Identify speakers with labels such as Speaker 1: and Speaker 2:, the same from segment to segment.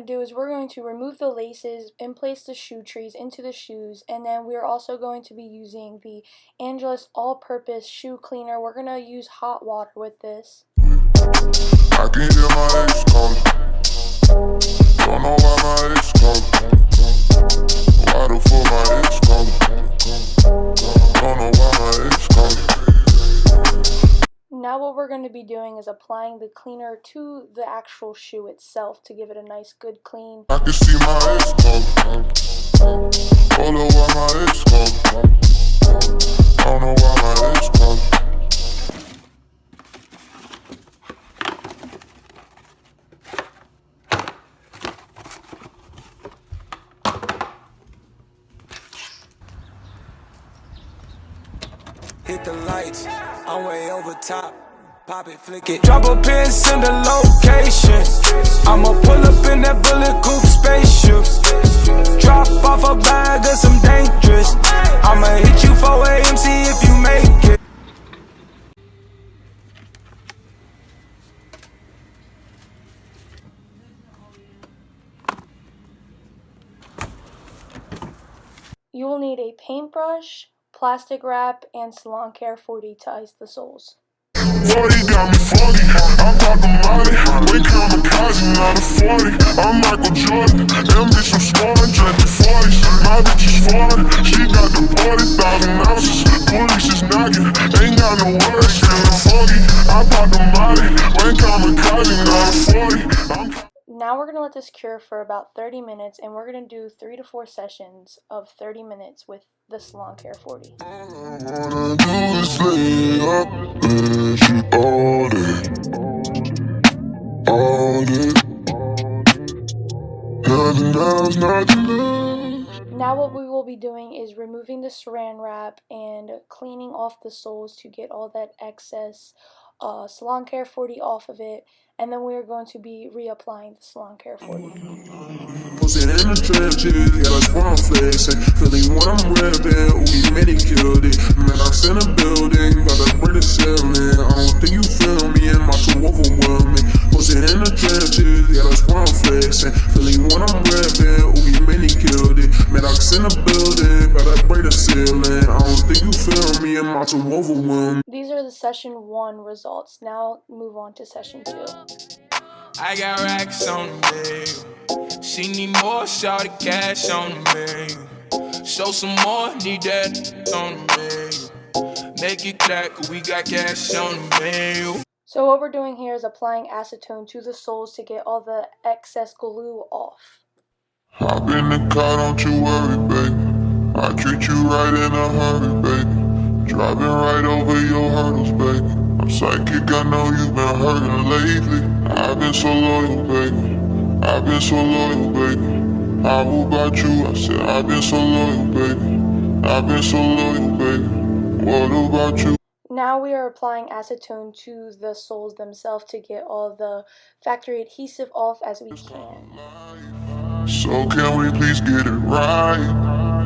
Speaker 1: to do is we're going to remove the laces and place the shoe trees into the shoes, and then we're also going to be using the Angelus all-purpose shoe cleaner. We're going to use hot water with this.
Speaker 2: I can hear my ex calling. Don't know why my ex calling. Why the fuck my ex calling? Don't know why my ex calling.
Speaker 1: Now what we're going to be doing is applying the cleaner to the actual shoe itself to give it a nice good clean.
Speaker 2: I can see my ex calling. Don't know why my ex calling. Don't know why my ex calling.
Speaker 3: Hit the lights, I'm way over top. Pop it, flick it. Drop a pin, send a location. I'ma pull up in that bullet coupe spaceship. Drop off a bag of some dangerous. I'ma hit you 4 a.m. see if you make it.
Speaker 1: You will need a paintbrush, plastic wrap, and Salon Care 40 to ice the soles.
Speaker 2: 40 got me funky, I'm talking Molly. We kamikaze, not a 40. I'm Michael Jordan, them bitch I'm scoring, drinking 40s. My bitch is 40, she got the 40,000 ounces. Police is knocking, ain't got no words, feeling funky. I'm talking Molly, we kamikaze, not a 40.
Speaker 1: Now we're going to let this cure for about 30 minutes, and we're going to do 3 to 4 sessions of 30 minutes with the Salon Care 40.
Speaker 2: All I wanna do is lay up and she all day. Nothing else, nothing else.
Speaker 1: Now what we will be doing is removing the saran wrap and cleaning off the soles to get all that excess Salon Care 40 off of it, and then we are going to be reapplying the Salon Care 40.
Speaker 4: Posted in the trenches, yeah, that's why I'm flexing. Feeling what I'm repping, we manicured it. Man, I'm in a building, got that bread to ceiling. I don't think you feel me, and my too overwhelming. Posted in the trenches, yeah, that's why I'm flexing. Feeling what I'm repping, we manicured it. Man, I'm in a building, got that bread to ceiling. I don't think you feel me, and my too overwhelming.
Speaker 1: These are the session 1 results. Now move on to session 2.
Speaker 3: I got racks on me. She need more, shout the cash on me. Show some more, need that on me. Make it clap, we got cash on me.
Speaker 1: So what we're doing here is applying acetone to the soles to get all the excess glue off.
Speaker 2: Hop in the car, don't you worry, baby. I treat you right in a hurry, baby. Driving right over your hurdles, baby. I'm psychic, I know you've been hurting lately. I've been so loyal, baby. I've been so loyal, baby. How about you? I said I've been so loyal, baby. I've been so loyal, baby. What about you?
Speaker 1: Now we are applying acetone to the soles themselves to get all the factory adhesive off as we can.
Speaker 2: So can we please get it right?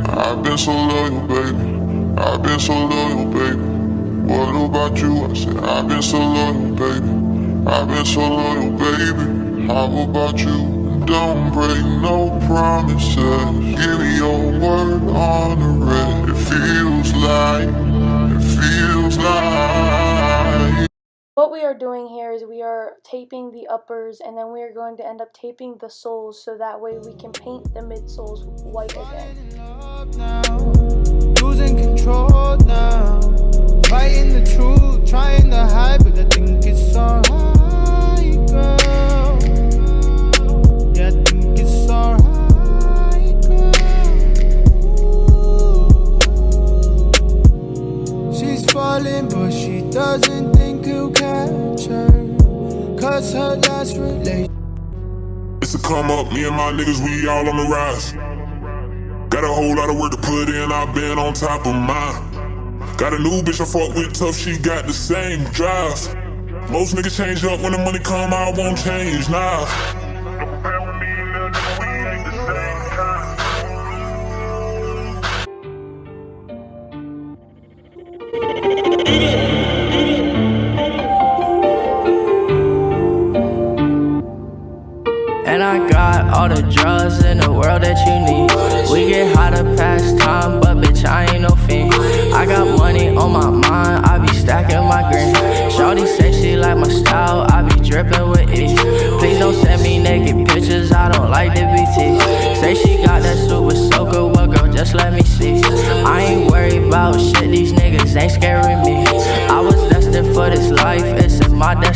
Speaker 2: I've been so loyal, baby. I've been so loyal, baby. What about you? I said I've been so loyal, baby. I've been so loyal, baby. How about you? Don't break no promises. Give me your word on the red. It feels like.
Speaker 1: What we are doing here is we are taping the uppers, and then we are going to end up taping the soles so that way we can paint the midsoles white again.
Speaker 5: Losing control now. Fighting the truth, trying to hide, but I think it's alright, girl. Yeah, I think it's alright, girl. She's falling, but she doesn't think he'll catch her. Cause her last relation.
Speaker 2: It's a come up, me and my niggas, we all on the rise. Got a whole lot of work to put in, I've been on top of mine. Got a new bitch I fuck with tough, she got the same drive. Most niggas change up when the money come, I won't change, nah.
Speaker 5: And I got all the
Speaker 6: pastime, but bitch, I ain't no fiend. I got money on my mind, I be stacking my green. Shawty say she like my style, I be dripping with ease. Please don't send me naked pictures, I don't like the BT. Say she got that super soaker, well girl, just let me see. I ain't worried about shit, these niggas ain't scaring me. I was destined for this life, it's in my destiny.